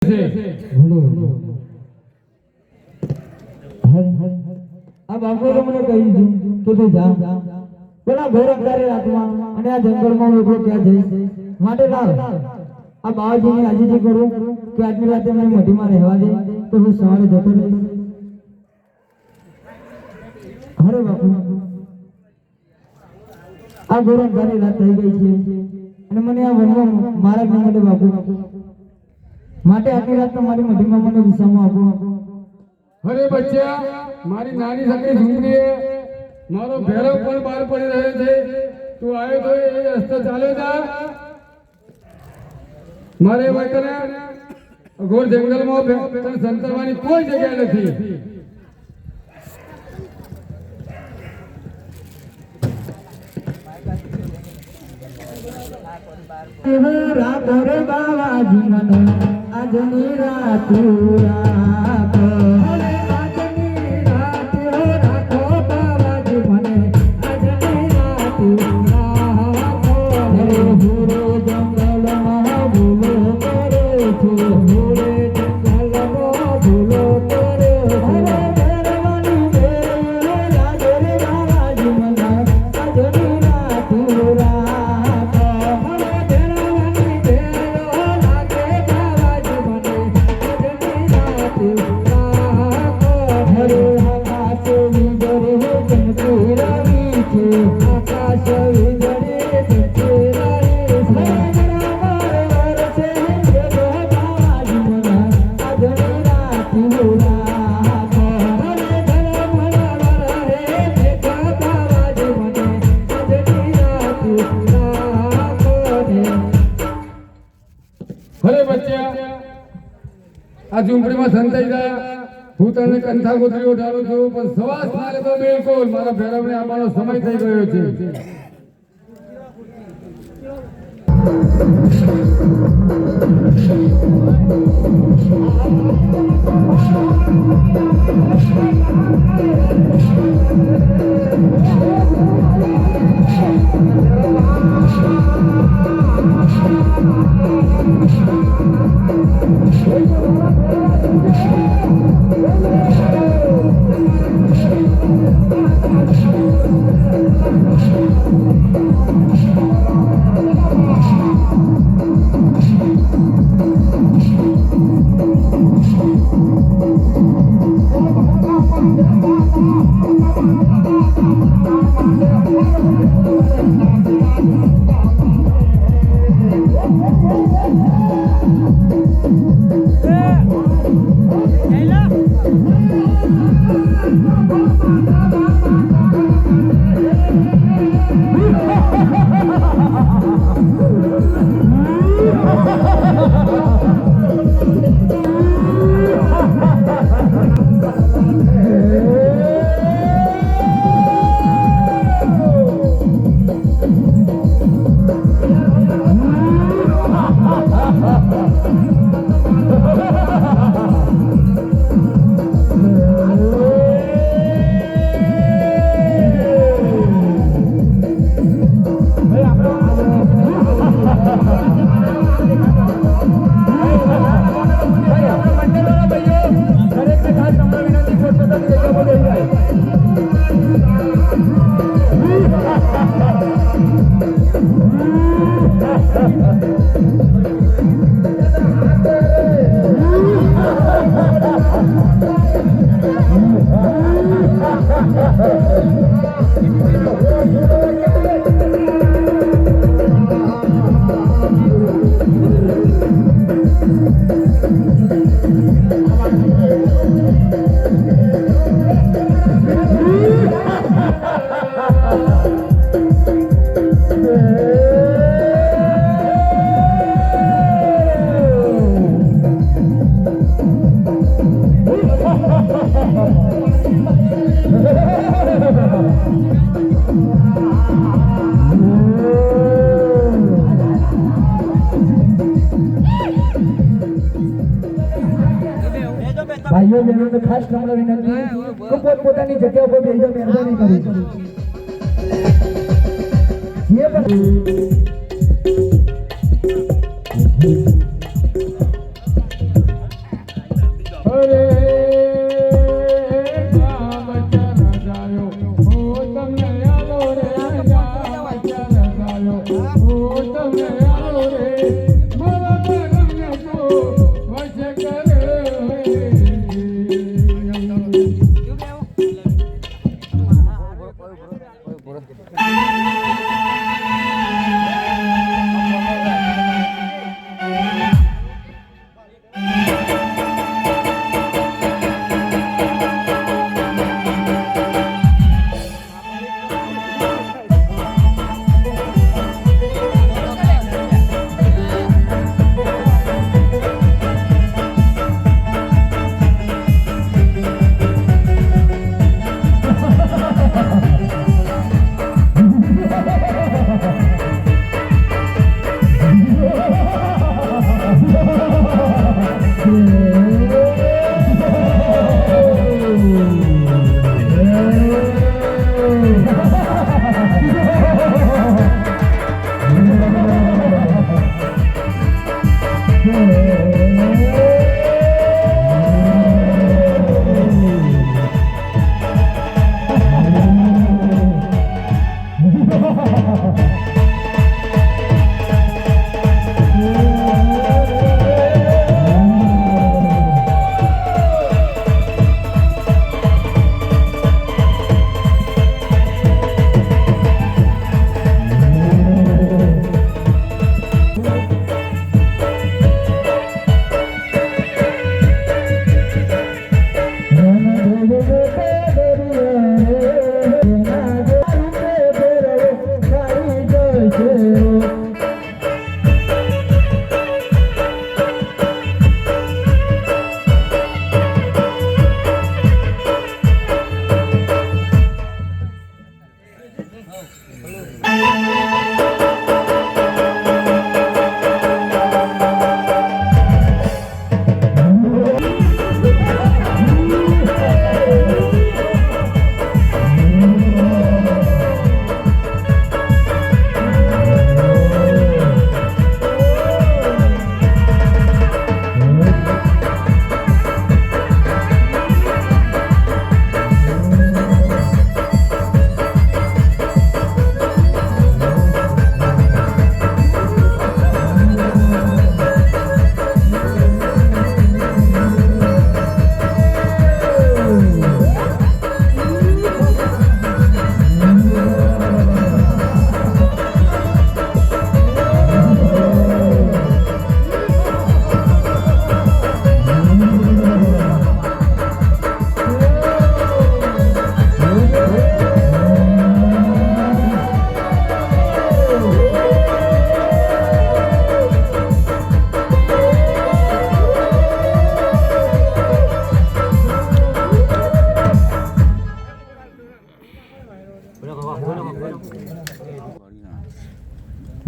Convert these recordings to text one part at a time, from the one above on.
अब आपको મને કહી દીધું કે તું જા પેલા ઘોર અંધારી રાતમાં અને આ જંગલમાં એકલો ક્યાં જઈશ માટે લાવ આ બાવાજીને આજીજી કરું કે આટલી રાતે મને મઢીમાં રહેવા દે તો હું સવારે જતો રહીશ. અરે બાપુ આ ઘોર અંધારી રાત થઈ ગઈ છે અને મને આ વનમાં મારા ન મળે બાપુ માટે આટલી રાત મારી મઢીમાં મને વિસામો આપો. અરે બચ્ચા મારી નાની સકરી ઝૂંપડીએ મારો ભેરવ પણ બહાર પડી રહ્યો છે. તું આવ્યો તો એ રસ્તો ચાલ્યો જા. મારે વતને ઘોર જંગલમાં તને સંતરવાની કોઈ જગ્યા નથી. રાખો રે બાવાજી મને આજની રાત રાખો. આ ઝૂંપડીમાં સંતાઈ ગયા. હું તને કંઠા ગોતરીઓ ઢાળું છું પણ સવાસ ના લેતો બિલકુલ. મારા ભેરવને આવવાનો સમય થઈ ગયો છે. ભાઈઓ બહેનોને ખાસ નમ્ર વિનંતી કે પોતપોતાની જગ્યા ઉપર બેસજો, મહેરબાની કરી. જે પણ અરે જા બચ્ચા રાજાયો હો તમને આલો રે જા બચ્ચા રાજાયો હો તમને આલો રે મારા ગમને તો વશ કરે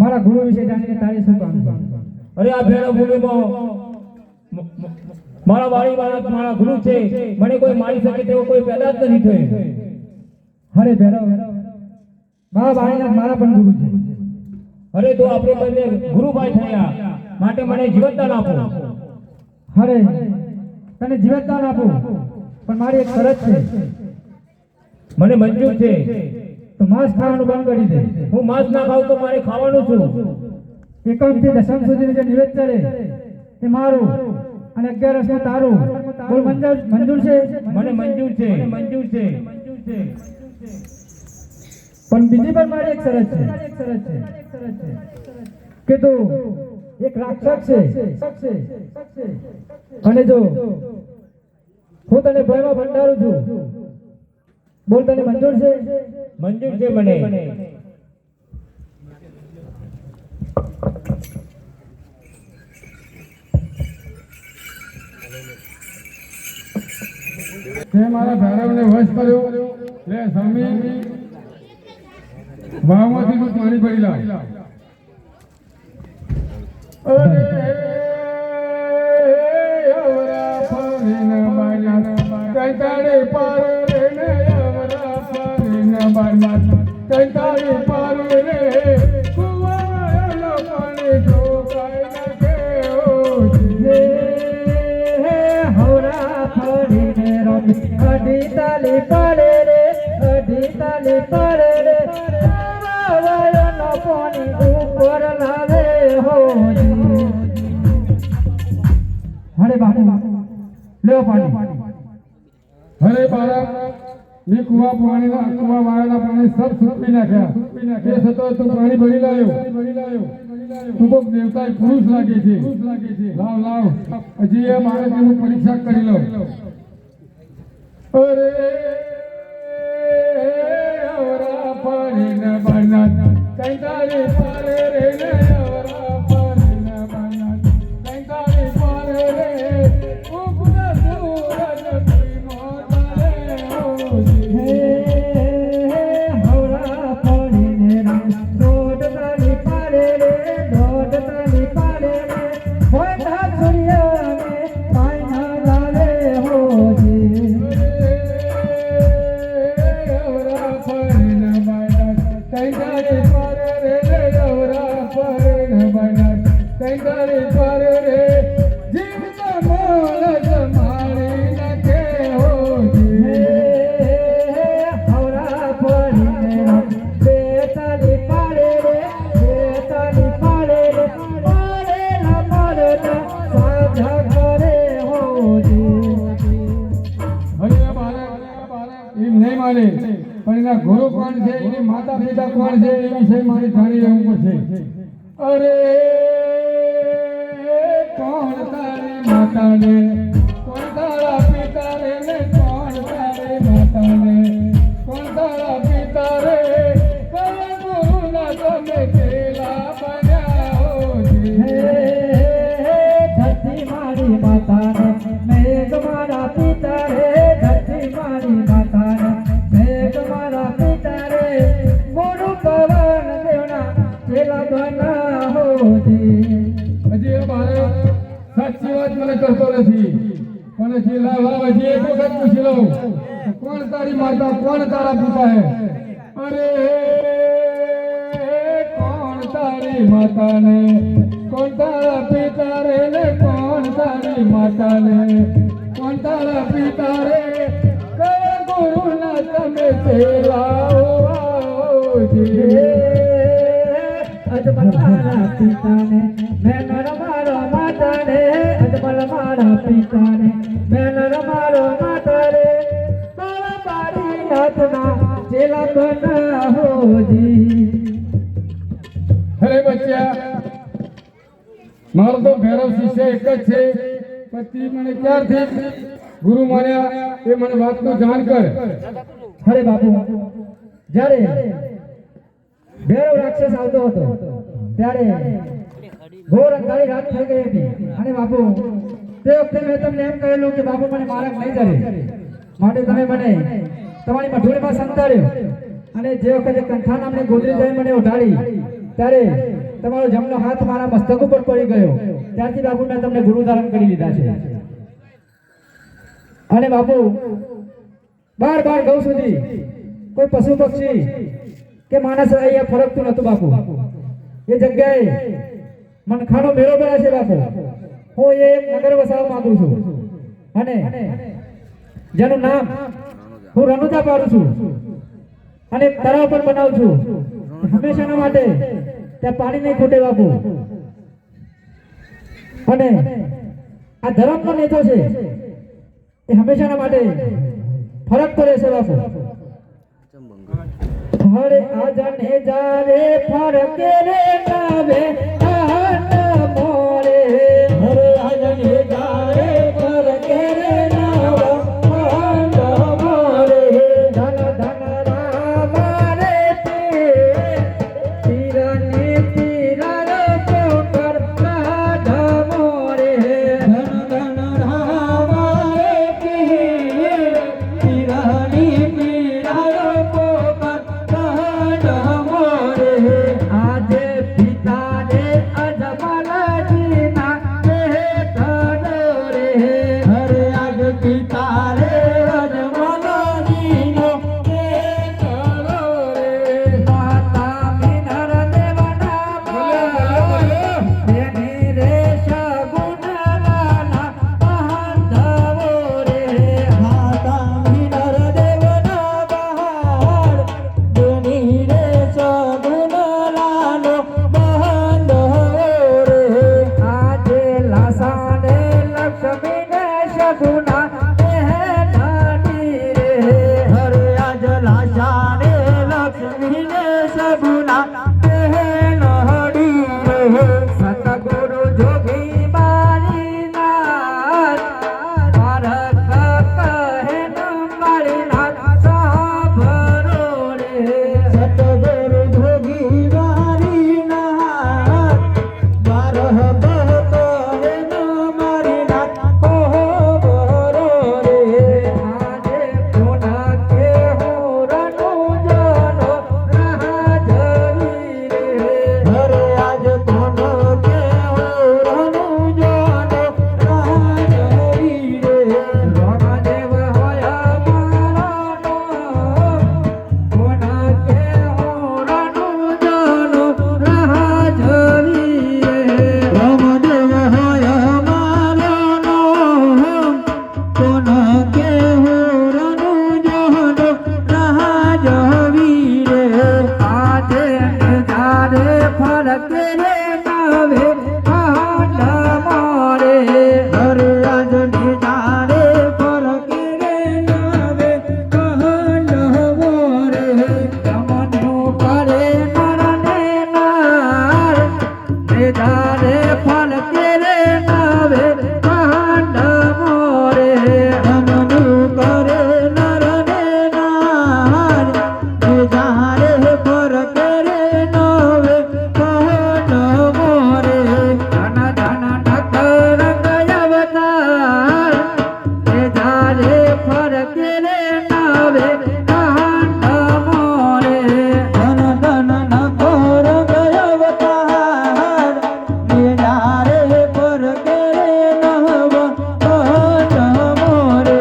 મારા ગુરુ વિશે જાણીને તારે શું કામ છે? અરે આ ભેળો ભૂમિમાં મારા વાળી વાળા મારા ગુરુ છે, મને કોઈ મારી શકે તેવો કોઈ પેદા જ નથી થયો. અરે ભેરવ, બાબા બાળીનાથ મારા પણ ગુરુ છે. અરે તો આપણે બંને ગુરુભાઈ થયા, માટે મને જીવતદાન આપો. અરે તને જીવતદાન આપું, પણ મારી એક શરત છે. મને મંજૂર છે. તો માંસ ખાવાનું બંધ કરી દે. હું માંસ ના ખાઉં તો મારે ખાવાનું છું. એકમ થી દશમ સુધીનું જે નિવેદ ચડે તે મારું અને 11 તારું. બોલ મંજૂર છે? મને મંજૂર છે. પણ બીજી પણ મારી એક શરત છે કે તું એક રાક્ષસ છે અને જો હું તને ભયમાં ભંડારું છું. બોલ તને મંજૂર છે? મંજૂર છે મને. તે મારા ભૈરવને વશ કર્યો. લે સ્વામી, વાવમાંથી તું પાણી ભરી લાવ. અરે અવરા ફરીને બાયલા કંટાળી પાર રે ને, અવરા ફરીને બાયલા કંટાળી પાર રે, કુવાવાળો પાણી ઢોકાઈ નાખે. ઓ હે હવરા અઢી તાલી પડે રે અઢી તાલી પડે રે વાવરનો પાણી ઉપર લાવે હોજી હરે બાપુ લ્યો પાણી હરે બાળક મેં કુવા વાળાના પાણી સબ સૂકવી નાખ્યા તે છતાં તું પાણી ભરી લાવ્યો તું કોક દેવતા પુરુષ લાગે છે લાવ હજી એ બાળકની પરીક્ષા કરી લો અરે અવરા પાણીના બાના કંટાળી પારે રે ને અવરા પાણીના બાના કંટાળી પારે રે ઉગના સૂરજ કોઈ મોતાલે હે હવરા પાણીને દોઢ તાલી પાડે રે દોઢ તાલી પાડે રે મોટા સૂર્યને પાયના લાવે હોજી અવરા પાણીના બાના કંટાળી પારે રે અવરા પાણીના બાના કંટાળી પારે રે જીવતા મોલ મારી નાખે હોજી હવરા પાણીને બેતાલી પાડે રે બેતાલી પાડે રે મારે ના મારતા સાજા કરે હોજી હવે આ બાળક એમ નહીં માને પણ એના ગુરુ કોણ છે એની માતા પિતા કોણ છે એ વિશે મારે જાણી લેવું પડશે અરે કોણ તારી માતાને કોણ તારા પિતા રે ને કોણ તારી માતાને કોણ તારા પિતા રે કયા ગુરુના તમે કેલા બન્યા હોજી ધરતી મારી માતાને મેઘ મારા પિતા રે ધરતી મારી માતાને મેઘ મારા પિતા રે મોડું પવન દેવના પેલા બના હોજી હજી એ બાળક સાચી વાત મને કરતો નથી પણ હજી લાવ હજી એક વખત પૂછી લઉં કોણ તારી માતા કોણ તારા પિતા હે અરે કોણ તારી માતા ને કોણ તારા પિતા રે ને કોણ તારી માતા ને કોણ તારા પિતા રે કયા ગુરુના તમે ચેલાઓ અજમલ મારા પિતાને મેં મારો માતાને અજમલ મારા પિતાને મેં મારો માતા રે મારા મારી નાથના ચેલા બના હોજી અરે બચ્ચા મારો તો ભૈરવ શિષ્ય એક જ છે પતિ મને ક્યારથી ગુરુ માન્યા એ મને વાતનું જાણ કર અરે બાપુ જ્યારે ભૈરવ રાક્ષસ આવતો હતો ત્યારે ઘોર અંધારી રાત થઈ ગઈ હતી અને બાપુ તે વખતે મેં તમને એમ કહેલું કે બાપુ મને મારક નહીં કરે માટે તમે મને તમારી મઢુડીમાં સંતાડ્યો અને જે વખતે કંઠા નામની ગોદરી જઈ મને ઉઠાડી ત્યારે તમારો જમણો હાથ મારા મસ્તક ઉપર પડી ગયો ત્યારથી બાપુ મેં તમને ગુરુ ધારણ કરી લીધા છે અને બાપુ બાર ગૌ સુધી કોઈ પશુ પક્ષી કે માણસ અહીંયા ફરકતું નતું બાપુ એ જગ્યાએ મનખાનો મેળો ભરાય છે બાપુ હું એ એક નગર વસાવવા માંગુ છું અને જેનું નામ હું રણુજા પાડું છું અને તળાવ પર બનાવું છું હંમેશાના માટે ત્યાં પાણી નહીં ખૂટે બાપુ અને આ ધર્મનો નેતો છે એ હંમેશાના માટે ફરક તો રહેશે બાપુ હરે આજને જાવે ફરકે રે નાવે આન મોરે હરે આજને જાવે ફરકે રે નાવે આન મોરે ધન ધન રામ રે તીરને તીરા પોકર રાધા મોરે ધન ધન રામ રે તીરની તીરા પોકર આજે પિતા રે સગુના નાની રે હરે આજ લાશા રે લક્ષ્મી ને સગુના નહડી રે સતગુરુ જોગી બારી નાથ પારક કહે ન મારી નાથ સાંભળો રે સતગુરુ જોગી વારી નાથ બારહ બહતો હે ન મારી નાથ ઓહો બરો રે આજે કોના કે હું રનું જાનો રાહ જવી રે હરે આજ કોનો કેવું રનું જોનો રાજવી રે રામદેવ હોય મારાનો કોના કે હું રનું જાનો રાહ જવી રે રામદેવ હોય મારો નો કોનો કેવું રનું જોનો રાજવી રે આજે નિધારે ફરકે રે નાવે કાંડ મોરે હરે આજ નિધારે ફરકે રે નાવે કહંડ મોરે જમનું કરે નરને નાર નિધારે ફરકે રે નાવે કાંડ મોરે રમનું કરે નર ને નાર નિધારે ફરકે રે નાવે કહંડ મોરે ધન ધન ઠક્કર અવતાર નિધારે ફરકે રે નાવે કાંડ મોરે ધન ધન નકોર ગયવતાર નિધારે ફરકે રે નવ કહંડ મોરે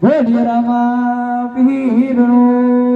બોલિય રામા પીરનો